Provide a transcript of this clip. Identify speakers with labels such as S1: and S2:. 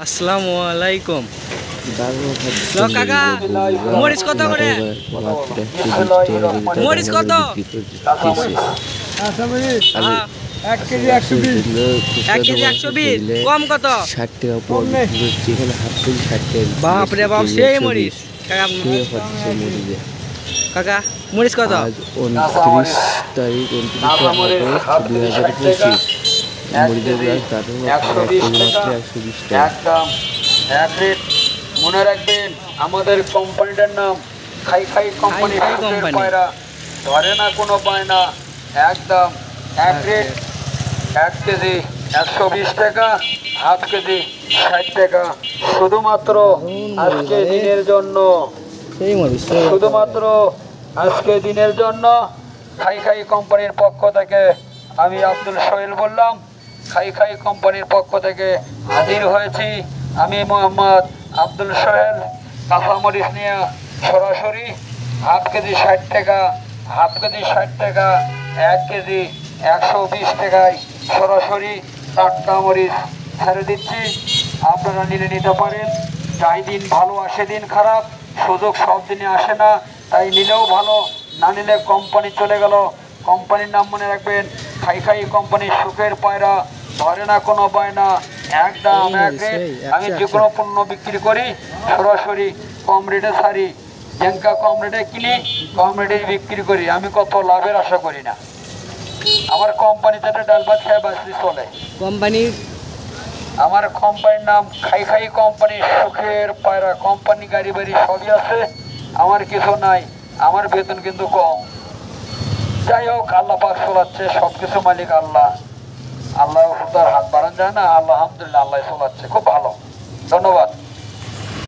S1: আসসালামু আলাইকুম। কাকা মরিচ কত করে? মরিচ কত? 1 কেজি 120। কম কত?
S2: 60 টাকা পর যেখানে হাফ কেজি 60 টাকা।
S1: বাপরে বাপ, সেই মরিচ কাকা। মরিচ কত?
S2: আজ 29 তারিখ 29 আগস্ট 2025। মরিচের গাছ দাঁড়ানো 120 টাকা।
S3: একদম এক রেট। মনে রাখবেন আমাদের কোম্পানিটার নাম খাই খাই কোম্পানি।
S1: খাই খাই কোম্পানি।
S3: পায়রা ধরে না কোনো পায়না। একদম এক রেট। 1 কেজি 120 টাকা, হাফ কেজি 60 টাকা। শুধুমাত্র আজকে দিনের জন্য,
S1: সেই মরিচ।
S3: শুধুমাত্র আজকে দিনের জন্য খাই খাই কোম্পানির পক্ষ থেকে আমি আব্দুল সোহেল বললাম। খাই খাই কোম্পানির পক্ষ থেকে হাজির হয়েছি আমি মোহাম্মদ আব্দুল সোহেল। কাঁচামরিচ নিয়ে সরাসরি হাফ কেজি 60 টাকা, হাফ কেজি 60 টাকা, 1 কেজি 120 টাকায় সরাসরি টাটকা মরিচ ছেড়ে দিচ্ছি। আপনারা নিতে পারেন। যাই দিন ভালো আসে দিন খারাপ, সুযোগ সব দিনে আসে না। তাই নিলেও ভালো, না নিলে কোম্পানি চলে গেল। কোম্পানির নাম মনে রাখবেন খাই খাই কোম্পানির সুখের পায়রা ধরে না কোনো বায়না। একদম এক রেট। আমি যে কোনো পণ্য বিক্রি করি সরাসরি কম রেটে ছাড়ি। যেঙ্কা কম রেটে কিনি কম রেটে বিক্রি করি। আমি কত লাভের আশা করি না। আমার কোম্পানিতে ডাল ভাত খেয়ে বাঁচতে চলে।
S1: কোম্পানির
S3: আমার কোম্পানির নাম খাই খাই কোম্পানি সুখের পায়রা। কোম্পানি গাড়ি বাড়ি সবই আছে, আমার কিছু নাই। আমার বেতন কিন্তু কম। যাই হোক, আল্লাহ পাক চলাচ্ছে, সবকিছু মালিক আল্লাহ। আল্লাহ তার হাত বাড়ান যায় না। আল্লাহ আলহামদুলিল্লাহ, আল্লাহ চলাচ্ছে খুব ভালো।